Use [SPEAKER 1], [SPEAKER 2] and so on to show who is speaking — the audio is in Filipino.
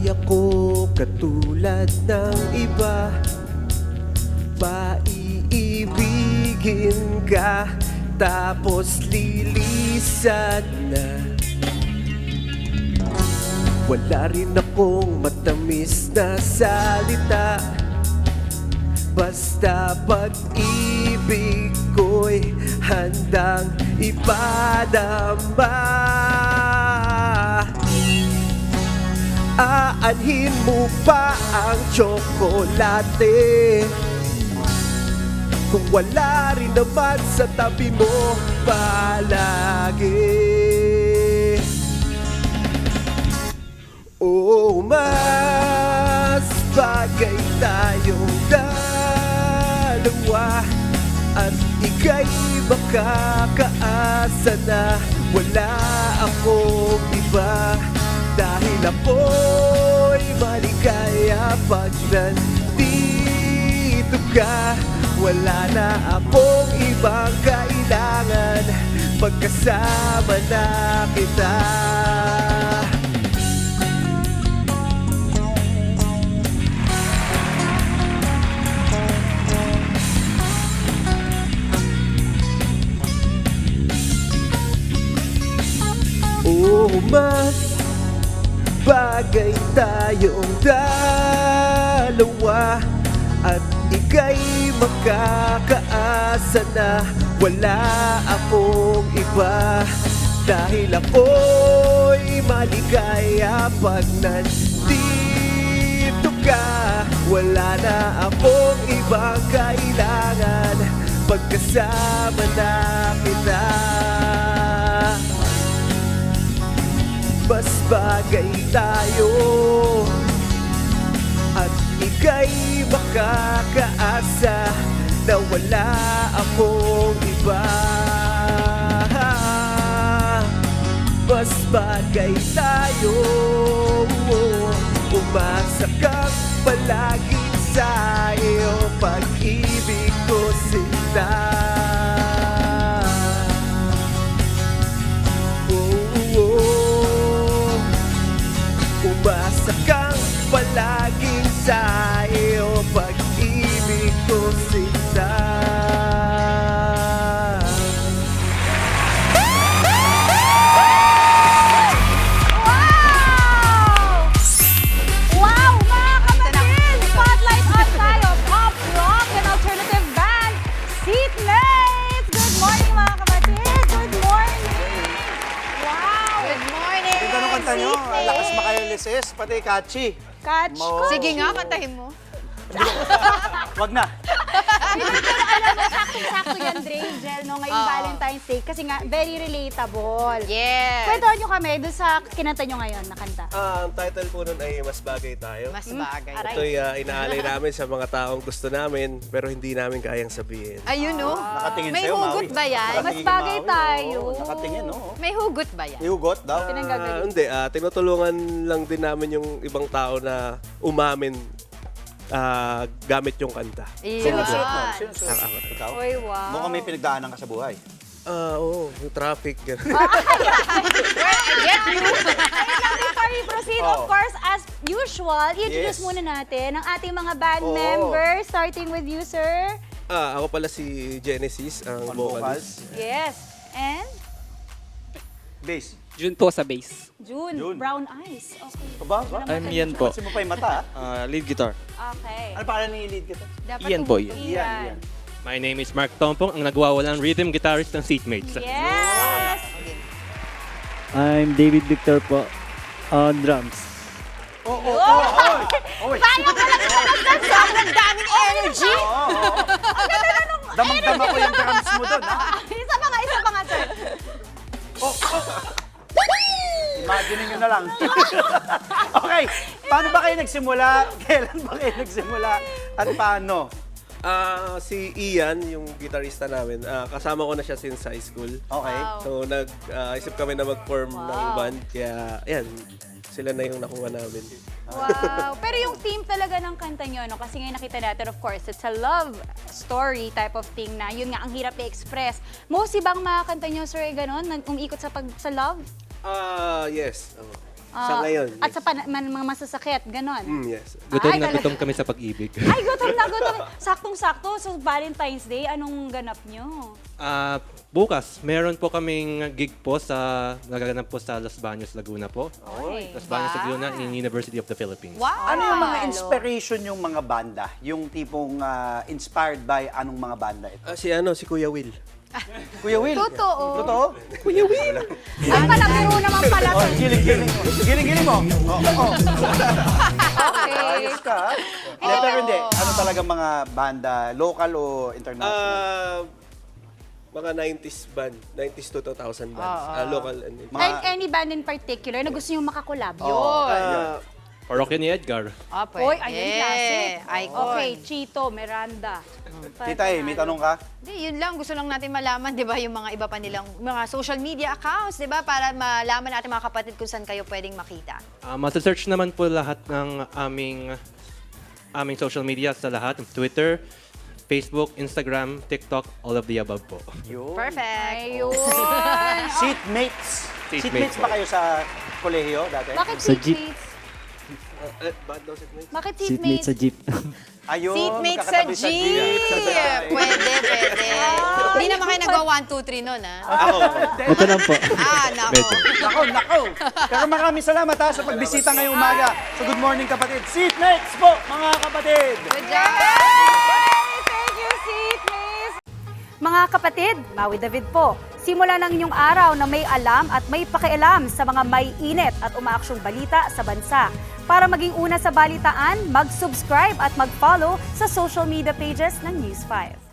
[SPEAKER 1] ako katulad ng iba, paiibigin ka tapos lilisan na. Wala rin akong matamis na salita, basta pag-ibig ko'y handang ipadama. Aanhin mo pa ang tsokolate kung wala rin naman sa tabi mo palagi. Oh, mas bagay tayong dalawa at ika'y makakaasa na wala akong iba. Dahil ako'y maligaya pag nandito ka. Wala na akong ibang kailangan pagkasama na kita. Oh, mas bagay tayong dalawa at ika'y makakaasa na wala akong iba. Dahil ako'y maligaya pag nandito ka. Wala na akong ibang kailangan pagkasama na kita. Mas bagay tayo at ika'y makakaasa na wala akong iba. Mas bagay tayo, umasa kang palagi sa iyo, pag-ibig ko sinta. Umasa kang palaging sa iyo, pag-ibig ko sinta.
[SPEAKER 2] Wow! Wow, mga kapatid! Spotlight on tayo, pop, rock, and alternative band, Seatmates! Good morning, mga kapatid! Good morning! Wow!
[SPEAKER 3] Good morning!
[SPEAKER 4] Ganda nung kanta nyo. Lakas makayalisis, pati catchy.
[SPEAKER 2] Catch
[SPEAKER 4] Mo-
[SPEAKER 2] ko!
[SPEAKER 3] Sige nga, kantahin mo.
[SPEAKER 4] Wag na.
[SPEAKER 2] Pero alam mo, sakto-sakto yan, Drangel, no? Ngayong
[SPEAKER 3] Oo.
[SPEAKER 2] Valentine's Day, kasi nga, very relatable.
[SPEAKER 3] Yes!
[SPEAKER 2] Kwentuhan nyo kami doon sa kinanta nyo ngayon na kanta.
[SPEAKER 1] Ang title po nun ay Mas Bagay Tayo.
[SPEAKER 3] Mas bagay.
[SPEAKER 2] aray.
[SPEAKER 1] Ito'y inaalay namin sa mga taong gusto namin pero hindi namin kayang sabihin.
[SPEAKER 3] Ayun, no?
[SPEAKER 4] Nakatingin
[SPEAKER 3] May
[SPEAKER 4] sa'yo,
[SPEAKER 3] hugot
[SPEAKER 4] Maui.
[SPEAKER 3] ba yan?
[SPEAKER 2] Mas
[SPEAKER 4] Nakatingin
[SPEAKER 2] bagay
[SPEAKER 4] Maui,
[SPEAKER 2] tayo.
[SPEAKER 4] oo. Nakatingin, oo.
[SPEAKER 3] May hugot ba yan?
[SPEAKER 4] Iugot daw.
[SPEAKER 2] Pinanggagaling.
[SPEAKER 1] Hindi, tinutulungan lang din namin yung ibang tao na umamin gamit yung kanta.
[SPEAKER 4] Sino suot mo?
[SPEAKER 3] Iyan.
[SPEAKER 4] Sino suot?
[SPEAKER 1] Ako.
[SPEAKER 4] Ikaw?
[SPEAKER 2] Uy, wow.
[SPEAKER 4] Mukhang may pinagdaanan ka sa buhay.
[SPEAKER 1] Oo, yung traffic. Gano'n.
[SPEAKER 3] Well, I get you.
[SPEAKER 2] Before we proceed, of course, as usual, i-introduce
[SPEAKER 4] Yes.
[SPEAKER 2] muna natin ang ating mga band
[SPEAKER 4] Oo.
[SPEAKER 2] members, starting with you, sir.
[SPEAKER 1] Ako pala si Genesis, ang
[SPEAKER 4] On
[SPEAKER 1] vocalist.
[SPEAKER 4] vocals.
[SPEAKER 2] Yes. And
[SPEAKER 4] Bass.
[SPEAKER 5] June po sa bass.
[SPEAKER 2] June,
[SPEAKER 4] June.
[SPEAKER 2] brown eyes. Okay.
[SPEAKER 4] Ba?
[SPEAKER 5] I'm Ian po.
[SPEAKER 4] Kasi mo pa yung mata.
[SPEAKER 5] Lead guitar.
[SPEAKER 2] Okay.
[SPEAKER 4] Ano pangalan ni lead kita?
[SPEAKER 2] Dapat
[SPEAKER 5] Ian po,
[SPEAKER 2] tumutuloy
[SPEAKER 5] Ian.
[SPEAKER 4] Ian.
[SPEAKER 6] My name is Mark Tompong, ang nagwawalang rhythm guitarist ng Seatmates.
[SPEAKER 2] Yes!
[SPEAKER 7] I'm David Victor po on drums.
[SPEAKER 2] Paano ka lang
[SPEAKER 3] Sobrang daming energy.
[SPEAKER 4] Damang-dama ko yung drums mo doon, ha?
[SPEAKER 2] Isa pa nga, sir.
[SPEAKER 4] Imagine nyo na lang. Okay, paano ba kayo nagsimula? Kailan ba kayo nagsimula? At paano?
[SPEAKER 1] Si Ian, yung gitarista namin, kasama ko na siya since high school.
[SPEAKER 4] Okay.
[SPEAKER 2] Wow.
[SPEAKER 1] So nag-isip kami na mag-form ng band, kaya ayan, sila na yung nakuha namin.
[SPEAKER 2] Wow. Pero yung theme talaga ng kanta nyo, no? Kasi ngayon nakita natin, of course, it's a love story type of thing na yun nga, ang hirap i-express. Mostly bang mga kanta nyo, sir, ay ganon? Umikot sa love?
[SPEAKER 1] Yes. Sa ngayon,
[SPEAKER 2] At sa mga masasakit, ganon.
[SPEAKER 1] yes.
[SPEAKER 6] Gutom
[SPEAKER 2] Ay,
[SPEAKER 6] na
[SPEAKER 2] talaga.
[SPEAKER 6] gutom kami sa pag-ibig.
[SPEAKER 2] Ay, gutom na gutom. Saktong-sakto. So, Valentine's Day, anong ganap nyo?
[SPEAKER 6] Bukas, meron po kaming gig po nagaganap po sa Los Baños, Laguna po.
[SPEAKER 2] Oy,
[SPEAKER 6] Los Baños, Laguna in University of the Philippines.
[SPEAKER 3] Wow!
[SPEAKER 4] Ano yung mga inspiration yung mga banda? Yung tipong inspired by anong mga banda ito?
[SPEAKER 1] Si Kuya Will.
[SPEAKER 4] Kuya Will?
[SPEAKER 3] Totoo.
[SPEAKER 4] Totoo?
[SPEAKER 2] Ay, palabiro naman pala.
[SPEAKER 4] Oh, giling-giling mo. Giling-giling mo. Oo.
[SPEAKER 2] Okay.
[SPEAKER 4] Ayos ka, ha? Hindi, pero hindi. Ano talaga mga banda? Local o international?
[SPEAKER 1] Mga 90s band. 90s to 2000 bands. Local and
[SPEAKER 2] And any band in particular na gusto nyo makakolab?
[SPEAKER 3] Yun.
[SPEAKER 6] Parokya ni Edgar.
[SPEAKER 3] Pwede.
[SPEAKER 2] Oy, ayun klase.
[SPEAKER 3] Icon.
[SPEAKER 2] Okay, Chito, Miranda.
[SPEAKER 4] Tita, may tanong ka?
[SPEAKER 3] Hindi, yun lang. Gusto lang natin malaman, di ba, yung mga iba pa nilang mga social media accounts, di ba, para malaman natin mga kapatid kung saan kayo pwedeng makita.
[SPEAKER 6] Masa-search naman po lahat ng aming social media sa lahat. Twitter, Facebook, Instagram, TikTok, all of the above po.
[SPEAKER 4] Yun.
[SPEAKER 3] Perfect.
[SPEAKER 2] Ayun.
[SPEAKER 4] Seatmates.
[SPEAKER 6] Seatmates
[SPEAKER 4] Seatmates ba
[SPEAKER 6] po.
[SPEAKER 4] kayo sa kolehiyo dati?
[SPEAKER 2] Bakit
[SPEAKER 7] Sa jeep.
[SPEAKER 2] seatmates?
[SPEAKER 1] band daw seatmates.
[SPEAKER 2] Bakit
[SPEAKER 7] Seatmate
[SPEAKER 2] seatmates?
[SPEAKER 7] sa jeep.
[SPEAKER 4] Ayun,
[SPEAKER 3] Seatmate sa
[SPEAKER 4] magkakatabi
[SPEAKER 3] jeep. Pwede. Hindi naman kayo nagawa 1, 2, 3 nun, ha?
[SPEAKER 7] Ito lang po.
[SPEAKER 3] Nako.
[SPEAKER 6] Medyo.
[SPEAKER 4] Nako. Pero maraming salamat ha sa pagbisita ngayong umaga. So good morning kapatid. Seatmates po mga kapatid.
[SPEAKER 3] Good job.
[SPEAKER 2] Thank you, seatmates! Mga kapatid, Maui David po. Simula ng inyong araw na may alam at may pakialam sa mga may init at umaaksyong balita sa bansa. Para maging una sa balitaan, mag-subscribe at mag-follow sa social media pages ng News 5.